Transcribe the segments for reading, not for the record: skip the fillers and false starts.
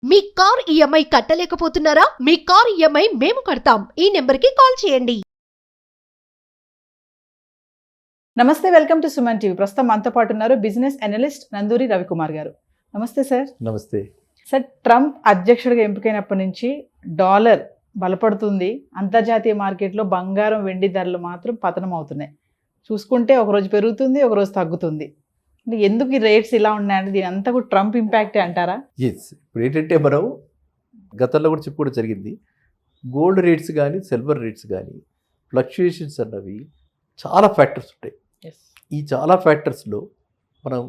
మీ car EMI కట్టలేకపోతున్నారా? మీ car EMI మేము కడతాం. ఈ నెంబర్కి కాల్ చేయండి. నమస్తే, వెల్కమ్ టు సుమన్ టీవీ. ప్రస్తుతం మనతో పాటు ఉన్నారు బిజినెస్ అనలిస్ట్ నందూరి రవికుమార్ గారు. నమస్తే సార్. నమస్తే సార్, ట్రంప్ అధ్యక్షుడిగా ఎంపికైనప్పటి నుంచి డాలర్ బలపడుతుంది. అంతర్జాతీయ మార్కెట్లో బంగారం, వెండి ధరలు మాత్రం పతనం అవుతున్నాయి. చూసుకుంటే ఒకరోజు పెరుగుతుంది, ఒకరోజు తగ్గుతుంది. అంటే ఎందుకు ఈ రేట్స్ ఇలా ఉన్నాయంటే దీని అంతా కూడా ట్రంప్ ఇంపాక్టే అంటారా? ఎస్. ఇప్పుడు ఏంటంటే మనం గతంలో కూడా చెప్పుకోవడం జరిగింది, గోల్డ్ రేట్స్ కానీ సిల్వర్ రేట్స్ కానీ ఫ్లక్చుయేషన్స్ అన్నవి చాలా ఫ్యాక్టర్స్ ఉంటాయి. ఈ చాలా ఫ్యాక్టర్స్లో మనం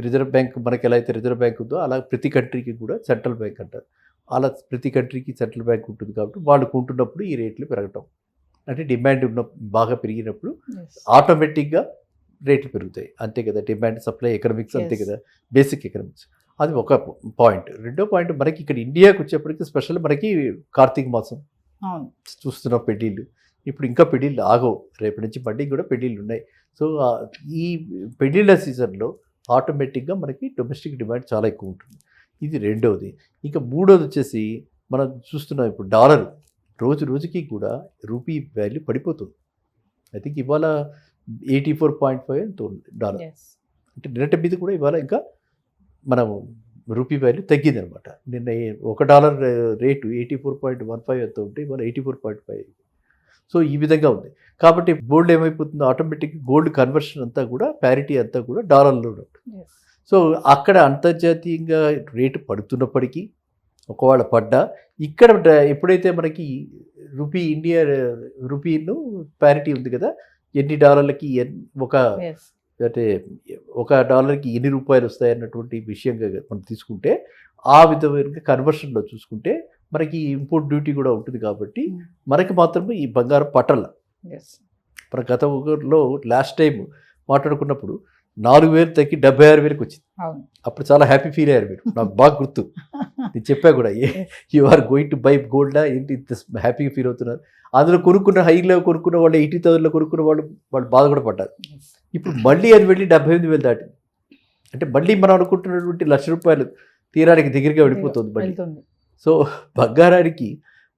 రిజర్వ్ బ్యాంక్, మనకి ఎలా అయితే రిజర్వ్ బ్యాంక్ ఉందో అలా ప్రతి కంట్రీకి కూడా సెంట్రల్ బ్యాంక్ అంటారు. అలా ప్రతి కంట్రీకి సెంట్రల్ బ్యాంక్ ఉంటుంది కాబట్టి వాళ్ళు కొంటున్నప్పుడు ఈ రేట్లు పెరగటం, అంటే డిమాండ్ ఉన్న బాగా పెరిగినప్పుడు ఆటోమేటిక్గా రేట్లు పెరుగుతాయి. అంతే కదా, డిమాండ్ సప్లై ఎకనామిక్స్ అంతే కదా, బేసిక్ ఎకనామిక్స్. అది ఒక పాయింట్. రెండో పాయింట్, మనకి ఇక్కడ ఇండియాకి వచ్చేప్పటికి స్పెషల్ మనకి కార్తీక మాసం చూస్తున్నాం, పెళ్ళిళ్ళు. ఇప్పుడు ఇంకా పెళ్ళిళ్ళు ఆగవు, రేపటి నుంచి మళ్ళీ కూడా పెళ్ళిళ్ళు ఉన్నాయి. సో ఈ పెళ్ళిళ్ళ సీజన్లో ఆటోమేటిక్గా మనకి డొమెస్టిక్ డిమాండ్ చాలా ఎక్కువ ఉంటుంది. ఇది రెండవది. ఇంకా మూడోది వచ్చేసి మనం చూస్తున్నాం ఇప్పుడు డాలర్ రోజు రోజుకి కూడా రూపీ వాల్యూ పడిపోతుంది. ఐ థింక్ ఇవాళ 84.5 ఎంతో ఉంది డాలర్. అంటే నిన్నటి మీద కూడా ఇవాళ ఇంకా మనం రూపీ వాల్యూ తగ్గింది అనమాట. నిన్న $1 రేటు 84.15 ఎంతో ఉంటే ఇవాళ 84.5. సో ఈ విధంగా ఉంది. కాబట్టి గోల్డ్ ఏమైపోతుందో ఆటోమేటిక్గా గోల్డ్ కన్వర్షన్ అంతా కూడా ప్యారిటీ అంతా కూడా డాలర్లో ఉంటుంది. సో అక్కడ అంతర్జాతీయంగా రేటు పడుతున్నప్పటికీ ఒకవేళ పడ్డా ఇక్కడ ఎప్పుడైతే మనకి రూపీ ఇండియా రూపీను ప్యారిటీ ఉంది కదా, ఎన్ని డాలర్లకి అంటే $1 ఎన్ని రూపాయలు వస్తాయి అన్నటువంటి విషయంగా మనం తీసుకుంటే, ఆ విధమైన కన్వర్షన్లో చూసుకుంటే మనకి ఇంపోర్ట్ డ్యూటీ కూడా ఉంటుంది కాబట్టి మనకి మాత్రమే ఈ బంగారం పట్టల. మన గతంలో లాస్ట్ టైం మాట్లాడుకున్నప్పుడు 4,000 తగ్గి 76,000కి వచ్చింది. అప్పుడు చాలా హ్యాపీ ఫీల్ అయ్యారు మీరు, నాకు బాగా గుర్తు. నేను చెప్పా కూడా, you are going to buy గోల్డా, ఏంటి ఇంత హ్యాపీగా ఫీల్ అవుతున్నారు. అందులో కొనుక్కున్న హైలో కొనుక్కున్న వాళ్ళు 80,000లో కొనుక్కున్న వాళ్ళు బాధ కూడా పడ్డారు. ఇప్పుడు మళ్ళీ అది వెళ్ళి 78,000 దాటింది. అంటే మళ్ళీ మనం అనుకుంటున్నటువంటి ₹1,00,000 తీరానికి దగ్గరగా వెళ్ళిపోతుంది మళ్ళీ. సో బంగారానికి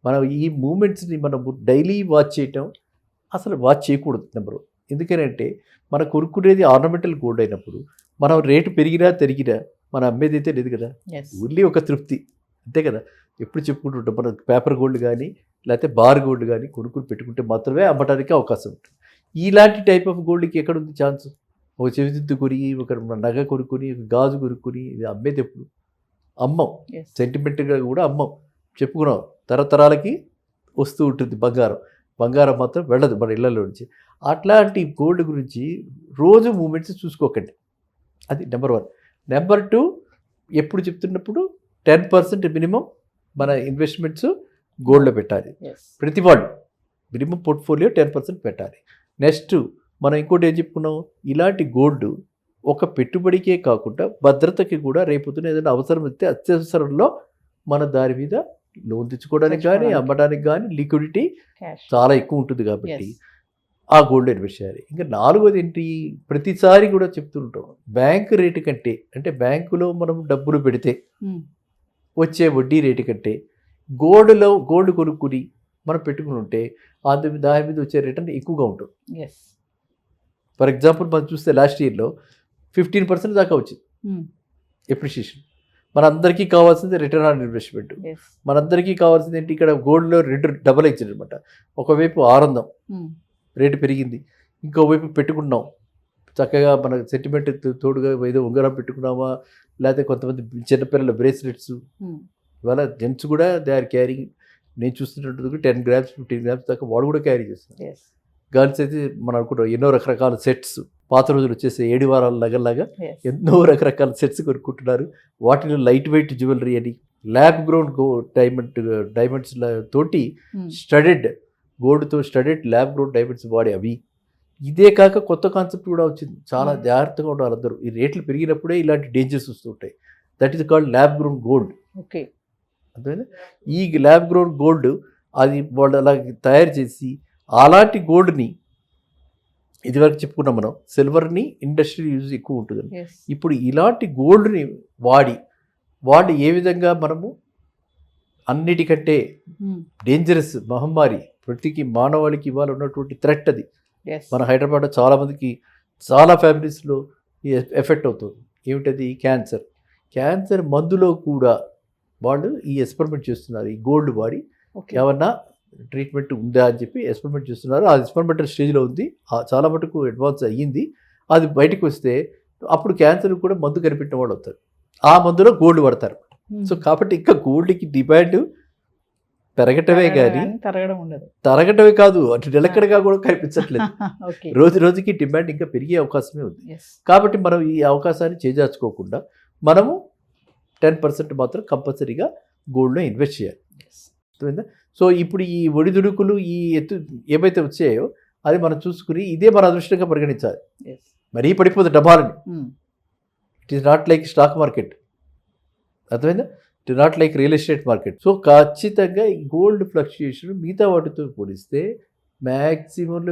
మనం ఈ మూమెంట్స్ని మనం డైలీ వాచ్ చేయటం, అసలు వాచ్ చేయకూడదు నెంబర్ 1. ఎందుకనంటే మనం కొనుక్కునేది ఆర్నమెంటల్ గోల్డ్ అయినప్పుడు మనం రేటు పెరిగినా తరిగినా మనం అమ్మేది అయితే లేదు కదా, ఓన్లీ ఒక తృప్తి అంతే కదా. ఎప్పుడు చెప్పుకుంటుంటాం మనం పేపర్ గోల్డ్ కానీ లేకపోతే బార్ గోల్డ్ కానీ కొనుక్కుని పెట్టుకుంటే మాత్రమే అమ్మటానికి అవకాశం ఉంటుంది. ఇలాంటి టైప్ ఆఫ్ గోల్డ్కి ఎక్కడ ఉంది ఛాన్స్? ఒక చెవిదిద్దు కొని, ఒక నగ కొనుక్కొని, ఒక గాజు కొనుక్కొని ఇది అమ్మేది ఎప్పుడు? అమ్మం. సెంటిమెంట్గా కూడా అమ్మం, చెప్పుకున్నాం. తరతరాలకి వస్తూ ఉంటుంది బంగారం మాత్రం వెళ్ళదు మన ఇళ్లలో నుంచి. అట్లాంటి గోల్డ్ గురించి రోజు మూమెంట్స్ చూసుకోకండి, అది నెంబర్ 1. నెంబర్ 2, ఎప్పుడు చెప్తున్నప్పుడు 10% మినిమం మన ఇన్వెస్ట్మెంట్స్ గోల్డ్లో పెట్టాలి. ప్రతి వాళ్ళు మినిమం పోర్ట్ఫోలియో 10% పెట్టాలి. నెక్స్ట్ మనం ఇంకోటి ఏం చెప్పుకున్నాం, ఇలాంటి గోల్డ్ ఒక పెట్టుబడికే కాకుండా భద్రతకి కూడా రేపొద్దున ఏదైనా అవసరం వస్తే అత్యవసరంలో మన దాని మీద లోన్ తెచ్చుకోవడానికి కానీ అమ్మడానికి కానీ లిక్విడిటీ చాలా ఎక్కువ ఉంటుంది కాబట్టి ఆ గోల్డ్ ఇన్వెస్ట్ చేయాలి. ఇంకా 4వది ఏంటి, ప్రతిసారి కూడా చెప్తుంటాం, బ్యాంక్ రేటు కంటే, అంటే బ్యాంకులో మనం డబ్బులు పెడితే వచ్చే వడ్డీ రేటు కంటే గోల్డ్ కొనుక్కుని మనం పెట్టుకుని ఉంటే దాని మీద వచ్చే రిటర్న్ ఎక్కువగా ఉంటుంది. ఫర్ ఎగ్జాంపుల్ మనం చూస్తే లాస్ట్ ఇయర్లో 15% దాకా వచ్చింది ఎప్రిషియేషన్. మనందరికీ కావాల్సింది రిటర్న్ ఆన్ ఇన్వెస్ట్మెంట్. మనందరికీ కావాల్సింది ఏంటి, ఇక్కడ గోల్డ్లో రేటు డబల్ ఇచ్చింది అనమాట. ఒకవైపు ఆనందం, రేటు పెరిగింది, ఇంకోవైపు పెట్టుకున్నాం చక్కగా మన సెంటిమెంట్ తోడుగా ఏదో ఉంగరం పెట్టుకున్నామా, లేకపోతే కొంతమంది చిన్నపిల్లల బ్రేస్లెట్స్. ఇవాళ జెంట్స్ కూడా దే ఆర్ క్యారింగ్, నేను చూస్తున్నట్టు 10 grams 15 grams దాకా వాళ్ళు కూడా క్యారీ చేస్తున్నారు. గర్ల్స్ అయితే మనం అనుకుంటాం ఎన్నో రకరకాల సెట్స్, పాత రోజులు వచ్చేసి 7 వారాల నగల్లాగా ఎన్నో రకరకాల సెట్స్ కొనుక్కుంటున్నారు. వాటిలో లైట్ వెయిట్ జ్యువెలరీ అని, ల్యాబ్ గ్రౌండ్ డైమండ్స్ తోటి స్టడెడ్ గోల్డ్తో స్టడెడ్ ల్యాబ్ గ్రౌండ్ డైమండ్స్ వాడే అవి. ఇదే కాక కొత్త కాన్సెప్ట్ కూడా వచ్చింది, చాలా జాగ్రత్తగా ఉండాలి అందరూ. ఈ రేట్లు పెరిగినప్పుడే ఇలాంటి డేంజర్స్ వస్తూ ఉంటాయి. That is called lab ground gold. Okay, అంతేనా? ఈ ల్యాబ్ గ్రౌండ్ గోల్డ్ అది వాళ్ళు అలా తయారు చేసి అలాంటి గోల్డ్ని ఇదివరకు చెప్పుకున్నాం మనం, సిల్వర్ని ఇండస్ట్రియల్ యూజ్ ఎక్కువ ఉంటుంది. ఇప్పుడు ఇలాంటి గోల్డ్ని వాడి ఏ విధంగా మనము అన్నిటికంటే డేంజరస్ మహమ్మారి, ప్రతికి మానవాళికి ఇవాళ ఉన్నటువంటి థ్రెట్ అది. మన హైదరాబాద్లో చాలామందికి, చాలా ఫ్యామిలీస్లో ఈ ఎఫెక్ట్ అవుతుంది. ఏమిటది? క్యాన్సర్. క్యాన్సర్ మందులో కూడా వాళ్ళు ఈ ఎక్స్పెరిమెంట్ చేస్తున్నారు. ఈ గోల్డ్ వాడి ఏమన్నా ట్రీట్మెంట్ ఉందా అని చెప్పి ఎక్స్పెరిమెంట్ చేస్తున్నారు. అది ఎక్స్పెరిమెంటల్ స్టేజ్లో ఉంది. చాలా మటుకు అడ్వాన్స్ అయ్యింది. అది బయటకు వస్తే అప్పుడు క్యాన్సర్ కూడా మందు కనిపెట్టిన వాళ్ళు అవుతారు. ఆ మందులో గోల్డ్ వాడతారు. సో కాబట్టి ఇంకా గోల్డ్కి డిమాండ్ పెరగటమే కానీ తరగటమే కాదు, అటు నిలకడగా కూడా కనిపించట్లేదు. రోజు రోజుకి డిమాండ్ ఇంకా పెరిగే అవకాశమే ఉంది. కాబట్టి మనం ఈ అవకాశాన్ని చేజార్చుకోకుండా మనము 10% మాత్రం కంపల్సరీగా గోల్డ్లో ఇన్వెస్ట్ చేయాలి. అర్థమైందా? సో ఇప్పుడు ఈ ఒడిదుడుకులు, ఈ ఎత్తు ఏమైతే వచ్చాయో అది మనం చూసుకుని ఇదే మన అదృష్టంగా పరిగణించాలి. మరీ పడిపోతుంది డబ్బాలని. It is not like stock market. అర్థమైందా? It is not like real estate market. So ఖచ్చితంగా ఈ గోల్డ్ ఫ్లక్చుయేషన్ మిగతా వాటితో పోలిస్తే మ్యాక్సిమం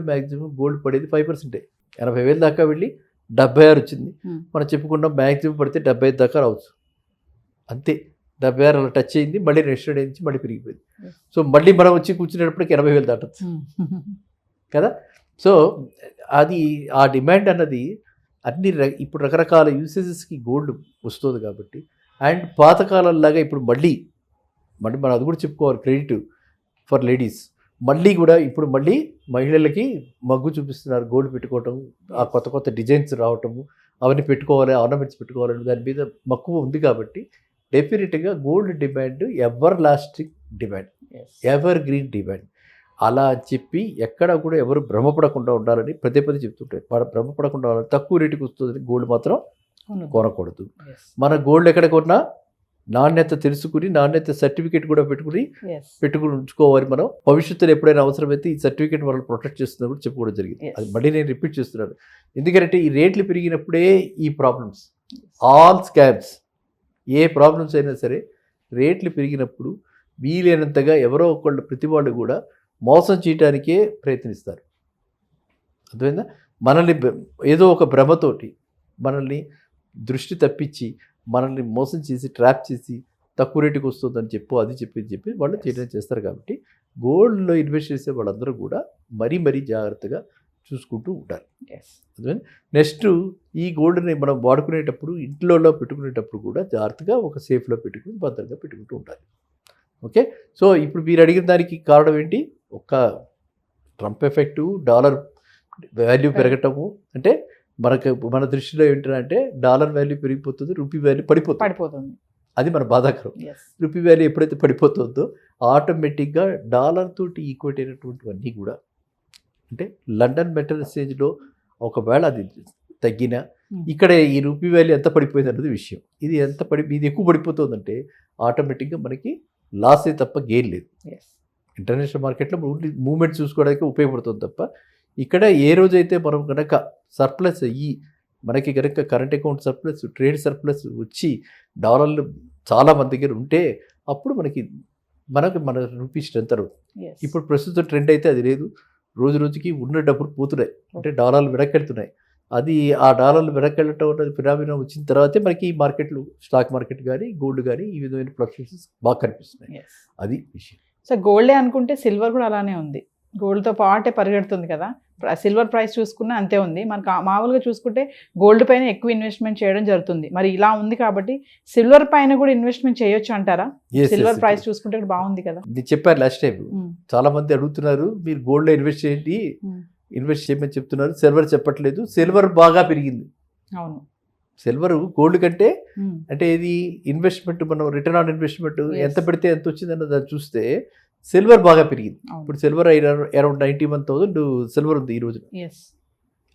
గోల్డ్ పడేది 5%. 80,000 దాకా వెళ్ళి 76 వచ్చింది. మనం చెప్పుకున్నాం మ్యాక్సిమం పడితే 75 దాకా రావచ్చు. అంతే. 76 అలా టచ్ అయింది. మళ్ళీ నెక్స్ట్ డే నుంచి మళ్ళీ పెరిగిపోయింది. సో మళ్ళీ మనం వచ్చి కూర్చునేటప్పటికి 80,000 దాటచ్చు కదా. సో అది ఆ డిమాండ్ అన్నది అన్ని ఇప్పుడు రకరకాల యూసేజెస్కి గోల్డ్ వస్తుంది కాబట్టి. అండ్ పాతకాలంలాగా ఇప్పుడు మళ్ళీ మనం అది కూడా చెప్పుకోవాలి, క్రెడిట్ ఫర్ లేడీస్. మళ్ళీ మహిళలకి మగ్గు చూపిస్తున్నారు గోల్డ్ పెట్టుకోవటం, ఆ కొత్త డిజైన్స్ రావటము, అవన్నీ పెట్టుకోవాలి, ఆర్నమెంట్స్ పెట్టుకోవాలని దాని మీద మక్కువ ఉంది. కాబట్టి డెఫినెట్గా gold demand ever lasting demand, ever green demand. అలా చెప్పి ఎక్కడ కూడా ఎవరు భ్రమపడకుండా ఉండాలని పదే చెప్తుంటారు. భ్రమపడకుండా ఉండాలని, తక్కువ రేటుకి వస్తుందని గోల్డ్ మాత్రం కొనకూడదు. మన గోల్డ్ ఎక్కడ కొన్నా నాణ్యత తెలుసుకుని, నాణ్యత సర్టిఫికేట్ కూడా పెట్టుకుని ఉంచుకోవాలి. మనం భవిష్యత్తులో ఎప్పుడైనా అవసరమైతే ఈ సర్టిఫికేట్ మనల్ని ప్రొటెక్ట్ చేస్తున్నప్పుడు చెప్పుకోవడం జరిగింది. అది మళ్ళీ నేను రిపీట్ చేస్తున్నాను. ఎందుకంటే ఈ రేట్లు పెరిగినప్పుడే ఈ ప్రాబ్లమ్స్, ఆల్ స్కామ్స్, ఏ ప్రాబ్లమ్స్ అయినా సరే రేట్లు పెరిగినప్పుడు వీలైనంతగా ఎవరో ఒకళ్ళు, ప్రతి వాళ్ళు కూడా మోసం చేయడానికే ప్రయత్నిస్తారు. అర్థమైందా? మనల్ని ఏదో ఒక భ్రమతోటి మనల్ని దృష్టి తప్పించి, మనల్ని మోసం చేసి, ట్రాప్ చేసి, తక్కువ రేటుకి వస్తుందని అది చెప్పి వాళ్ళు చేయడం చేస్తారు. కాబట్టి గోల్డ్లో ఇన్వెస్ట్ చేసే వాళ్ళందరూ కూడా మరీ జాగ్రత్తగా చూసుకుంటూ ఉంటారు. అర్థమైంది? నెక్స్ట్ ఈ గోల్డ్ని మనం వాడుకునేటప్పుడు, ఇంట్లో పెట్టుకునేటప్పుడు కూడా జాగ్రత్తగా ఒక సేఫ్లో పెట్టుకుని భద్రంగా పెట్టుకుంటూ ఉండాలి. ఓకే. సో ఇప్పుడు మీరు అడిగిన దానికి కారణం ఏంటి? ఒక ట్రంప్ ఎఫెక్టు, డాలర్ వాల్యూ పెరగటము. అంటే మన దృష్టిలో ఏంటంటే డాలర్ వాల్యూ పెరిగిపోతుంది, రూపీ వాల్యూ పడిపోతుంది. అది మన బాధాకరం. రూపీ వాల్యూ ఎప్పుడైతే పడిపోతుందో ఆటోమేటిక్గా డాలర్ తోటి ఈక్వేట్ అయినటువంటివన్నీ కూడా, అంటే లండన్ మెటల్ ఎక్స్చేంజ్లో ఒకవేళ అది తగ్గినా ఇక్కడ ఈ రూపీ వాల్యూ ఎంత పడిపోయింది అన్నది విషయం. ఇది ఎక్కువ పడిపోతుందంటే ఆటోమేటిక్గా మనకి లాసే తప్ప గెయిన్ లేదు. ఇంటర్నేషనల్ మార్కెట్లో మూవ్మెంట్ చూసుకోవడానికి ఉపయోగపడుతుంది తప్ప, ఇక్కడ ఏ రోజైతే మనం కనుక సర్ప్లస్ అయ్యి, మనకి కనుక current account surplus, trade surplus వచ్చి డాలర్లు చాలా మంది దగ్గర ఉంటే అప్పుడు మన రూపీ స్ట్రెంత్ అవుతుంది. ఇప్పుడు ప్రస్తుతం ట్రెండ్ అయితే అది లేదు. రోజుకి ఉన్న డబ్బులు పోతున్నాయి, అంటే డాలర్లు వెనక్కెళ్తున్నాయి. అది ఆ డాలర్లు వెనక్కెళ్ళటం అన్నది ఫినామినా వచ్చిన తర్వాతే మనకి ఈ మార్కెట్లు, స్టాక్ మార్కెట్ కానీ, గోల్డ్ కానీ ఈ విధమైన ఫ్లక్చుయేషన్స్ బాగా కనిపిస్తున్నాయి. అది విషయం. సో గోల్డే అనుకుంటే సిల్వర్ కూడా అలానే ఉంది. గోల్డ్తో పాటే పరిగెడుతుంది కదా. సిల్వర్ ప్రైస్ చూసుకున్నా అంతే ఉంది. మనకు మామూలుగా చూసుకుంటే గోల్డ్ పైన ఎక్కువ ఇన్వెస్ట్మెంట్ చేయడం జరుగుతుంది. మరి ఇలా ఉంది కాబట్టి సిల్వర్ పైన కూడా ఇన్వెస్ట్మెంట్ చేయొచ్చు అంటారా? సిల్వర్ ప్రైస్ చూసుకుంటే బాగుంది కదా. నేను చెప్పాను లాస్ట్ టైం, చాలా మంది అడుగుతున్నారు మీరు గోల్డ్లో ఇన్వెస్ట్ చేయండి, ఇన్వెస్ట్ చేయమని చెప్తున్నారు. సిల్వర్ చెప్పట్లేదు. సిల్వర్ బాగా పెరిగింది. అవును. సిల్వర్ గోల్డ్ కంటే, అంటే ఇది ఇన్వెస్ట్మెంట్, మనం రిటర్న్ ఆన్ ఇన్వెస్ట్మెంట్ ఎంత పెడితే ఎంత వచ్చిందన్న దాన్ని చూస్తే సిల్వర్ బాగా పెరిగింది. ఇప్పుడు సిల్వర్ అరౌండ్ 91,000 సిల్వర్ ఉంది ఈ రోజు.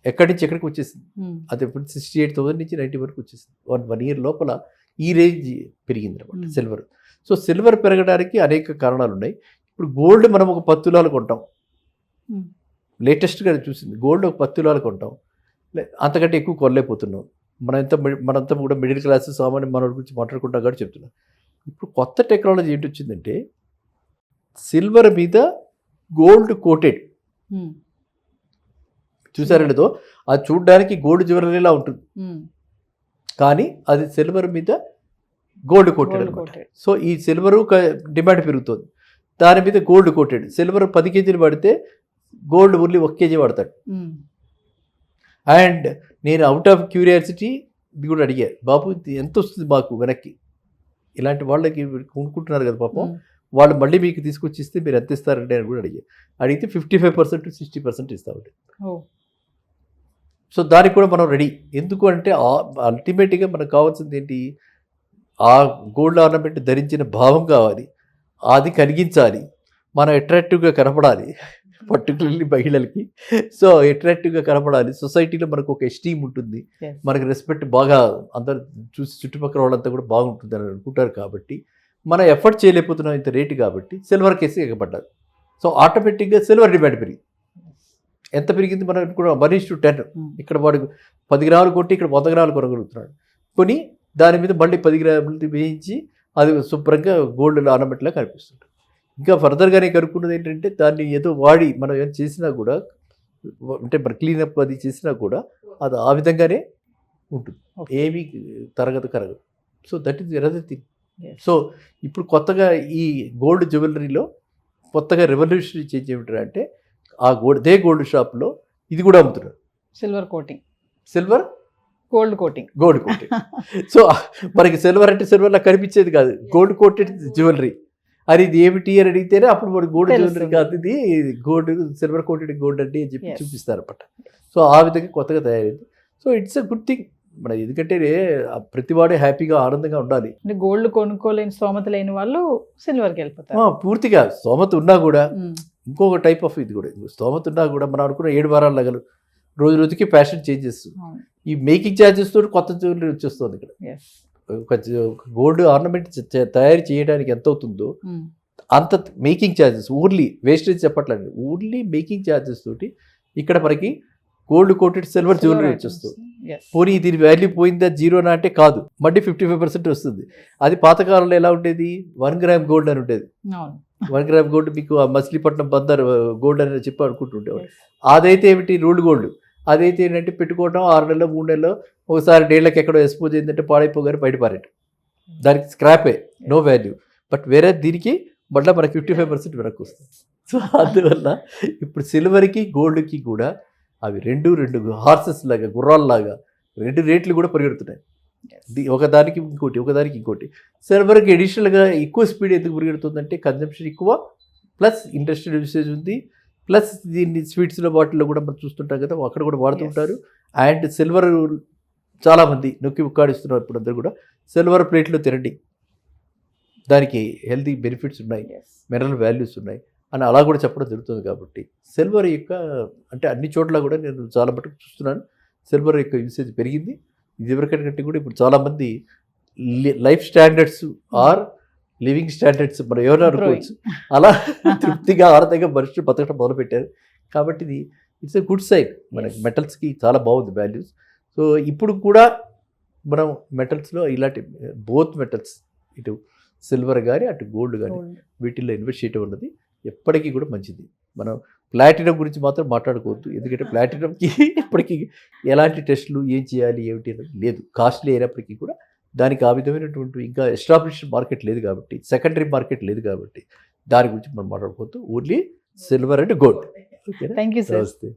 ఎక్కడి నుంచి ఎక్కడికి వచ్చేసింది? అది ఇప్పుడు 68,000 నుంచి 90 వరకు వచ్చేసింది. 1 year లోపల ఈ రేంజ్ పెరిగింది అనమాట సిల్వర్. సో సిల్వర్ పెరగడానికి అనేక కారణాలు ఉన్నాయి. ఇప్పుడు గోల్డ్ మనం ఒక 10 తులాలు కొంటాం, లేటెస్ట్గా చూసింది. గోల్డ్ ఒక 10 తులాలు కొంటాం, అంతకంటే ఎక్కువ కొనలేకపోతున్నాం. మనంతా కూడా మిడిల్ క్లాస్ సామాన్య మానవుడి గురించి మాట్లాడుకుంటాం కాబట్టి చెప్తున్నాం. ఇప్పుడు కొత్త టెక్నాలజీ ఏంటి వచ్చిందంటే, సిల్వర్ మీద గోల్డ్ కోటెడ్. చూసారండితో అది చూడడానికి గోల్డ్ జ్యువెలరీలా ఉంటుంది, కానీ అది సిల్వర్ మీద గోల్డ్ కోటెడ్ Gold అనమాట. coated. సో ఈ సిల్వరు డిమాండ్ పెరుగుతుంది, దాని మీద గోల్డ్ కోటెడ్. సిల్వర్ 10 కేజీలు పడితే గోల్డ్ ఓన్లీ 1 కేజీ వాడతాడు. అండ్ నేను అవుట్ ఆఫ్ క్యూరియాసిటీ ఇది కూడా అడిగాను, బాబు ఇది ఎంత వస్తుంది మాకు వెనక్కి, ఇలాంటి వాళ్ళకి కొనుక్కుంటున్నారు కదా పాపం, వాళ్ళు మళ్ళీ మీకు తీసుకొచ్చి ఇస్తే మీరు ఎంత ఇస్తారంటే అని కూడా అడిగాను. అడిగితే 55% to 60% ఇస్తామండి. సో దానికి కూడా మనం రెడీ. ఎందుకు అంటే అల్టిమేట్గా మనకు కావాల్సింది ఏంటి, ఆ గోల్డ్ ఆర్నమెంట్ ధరించిన భావం కావాలి, అది కలిగించాలి, మనం అట్రాక్టివ్గా కనపడాలి, పర్టికులర్లీ మహిళలకి. సో అట్రాక్టివ్గా కనపడాలి, సొసైటీలో మనకు ఒక ఎస్టీమ్ ఉంటుంది, మనకు రెస్పెక్ట్ బాగా అందరు చూసి చుట్టుపక్కల వాళ్ళంతా కూడా బాగుంటుంది అని అనుకుంటారు. కాబట్టి మనం ఎఫర్ట్ చేయలేకపోతున్నాం ఇంత రేటు, కాబట్టి సిల్వర్ కేసు ఎగబడ్డారు. సో ఆటోమేటిక్గా సిల్వర్ డిమాండ్ పెరిగింది. ఎంత పెరిగింది మనం కూడా 1:10. ఇక్కడ వాడు 10 గ్రాములు కొట్టి ఇక్కడ 100 గ్రాములు కొనగలుగుతున్నాడు. కొని దాని మీద మళ్ళీ 10 గ్రాములు వేయించి అది శుభ్రంగా గోల్డ్ ఆర్నమెంట్లా కనిపిస్తుంది. ఇంకా ఫర్దర్గానే కనుక్కున్నది ఏంటంటే, దాన్ని ఏదో వాడి మనం ఏం చేసినా కూడా, అంటే మన క్లీనప్ అది చేసినా కూడా అది ఆ విధంగానే ఉంటుంది, ఏమీ కరగదు. So that is another thing. So ఇప్పుడు కొత్తగా ఈ గోల్డ్ జ్యువెలరీలో కొత్తగా రెవల్యూషనరీ చేంజ్ ఏమిటంటే, ఆ గోల్డ్ షాప్లో ఇది కూడా అమ్ముతున్నారు, silver coating, silver gold coating. So మనకి సిల్వర్ అంటే సిల్వర్లా కనిపించేది కాదు, గోల్డ్ కోటెడ్ జ్యువెలరీ. అది ఇది ఏమిటి అని అడిగితేనే అప్పుడు మనకి గోల్డ్ జ్యువెలరీ కాదు, ఇది గోల్డ్ సిల్వర్ కోటెడ్ గోల్డ్ అంటే అని చెప్పి చూపిస్తారు అన్నమాట. సో ఆ విధంగా కొత్తగా తయారైంది. So it's a good thing మన, ఎందుకంటే ప్రతివాడే హ్యాపీగా ఆనందంగా ఉండాలి. అంటే గోల్డ్ కొనుక్కోలేని స్తోమత లేని వాళ్ళు సిల్వర్కి వెళ్ళిపోతారు. పూర్తిగా స్తోమత ఉన్నా కూడా ఇంకొక టైప్ ఆఫ్ ఇది కూడా, స్తోమత ఉన్నా కూడా మనం అనుకున్న 7 వారాల నగలు రోజు రోజుకి ఫ్యాషన్ చేంజెస్, ఈ మేకింగ్ ఛార్జెస్ తోటి కొత్త జ్యువెలరీ వచ్చేస్తుంది. ఇక్కడ ఒక గోల్డ్ ఆర్నమెంట్ తయారు చేయడానికి ఎంత అవుతుందో అంత మేకింగ్ ఛార్జెస్, ఓన్లీ వేస్టేజ్ చెప్పట్లేదు, ఓన్లీ మేకింగ్ ఛార్జెస్ తోటి ఇక్కడ మనకి గోల్డ్ కోటెడ్ సిల్వర్ జ్యువెలరీ వచ్చేస్తుంది. పోనీ దీని వాల్యూ పోయిందా జీరోనా అంటే కాదు, మళ్ళీ 55% వస్తుంది. అది పాతకాలంలో ఎలా ఉండేది, 1 గ్రామ్ గోల్డ్ అని ఉండేది. 1 గ్రామ్ గోల్డ్ మీకు ఆ మచిలీపట్నం బందర్ గోల్డ్ అని చెప్పి అనుకుంటుండేవాడు. అదైతే ఏమిటి, రూల్డ్ గోల్డ్. అదైతే ఏంటంటే పెట్టుకోవడం 6 నెలలు 3 నెలలు ఒకసారి డేళ్ళకి ఎక్కడో ఎక్స్పోజ్ అయిందంటే పాడైపోగానే బయటపారేట, దానికి స్క్రాపే, నో వాల్యూ. బట్ వేరే దీనికి మళ్ళీ మనకి 55% వెనక్కి వస్తుంది. సో అందువల్ల ఇప్పుడు సిల్వర్కి గోల్డ్కి కూడా అవి రెండు హార్సెస్ లాగా, గుర్రాల్లాగా 2 రేట్లు కూడా పరిగెడుతున్నాయి. ఒకదానికి ఇంకోటి. సిల్వర్కి అడిషనల్గా ఎక్కువ స్పీడ్ ఎందుకు పరిగెడుతుందంటే, కన్జంప్షన్ ఎక్కువ, ప్లస్ ఇండస్ట్రియల్ యూసేజ్ ఉంది, ప్లస్ దీన్ని స్వీట్స్లో వాటిల్లో కూడా మనం చూస్తుంటాం కదా, అక్కడ కూడా వాడుతుంటారు. అండ్ సిల్వర్ చాలామంది నొక్కి ఉక్కాడిస్తున్నారు ఇప్పుడు అందరూ కూడా, సిల్వర్ ప్లేట్లో తినండి, దానికి హెల్తీ బెనిఫిట్స్ ఉన్నాయి, మినరల్ వాల్యూస్ ఉన్నాయి అని అలా కూడా చెప్పడం జరుగుతుంది. కాబట్టి సిల్వర్ యొక్క అంటే అన్ని చోట్ల కూడా నేను చాలా మటుకు చూస్తున్నాను, సిల్వర్ యొక్క యూసేజ్ పెరిగింది. ఇదివరకంటే కూడా ఇప్పుడు చాలామంది life standards or living standards మనం ఎవరైనా అనుకోవచ్చు, అలా తృప్తిగా ఆనందంగా మనుషులు బతకడం మొదలుపెట్టారు. కాబట్టి ఇది ఇట్స్ ఎ గుడ్ సైడ్. మనకి మెటల్స్కి చాలా బాగుంది వాల్యూస్. సో ఇప్పుడు కూడా మనం మెటల్స్లో ఇలాంటి బోత్ మెటల్స్, ఇటు సిల్వర్ కానీ అటు గోల్డ్ కానీ వీటిల్లో ఇన్వెస్ట్ చేయడం ఉన్నది ఎప్పటికీ కూడా మంచిది. మనం ప్లాటినం గురించి మాత్రం మాట్లాడుకోవద్దు, ఎందుకంటే ప్లాటినంకి ఇప్పటికీ ఎలాంటి టెస్టులు ఏం చేయాలి ఏమిటి అనేది లేదు, కాస్ట్లీ అయినప్పటికీ కూడా దానికి ఆ విధమైనటువంటి ఇంకా ఎస్టాబ్లిష్డ్ మార్కెట్ లేదు కాబట్టి, సెకండరీ మార్కెట్ లేదు కాబట్టి దాని గురించి మనం మాట్లాడుకోవద్దు. Only silver and gold. Thank you sir. నమస్తే.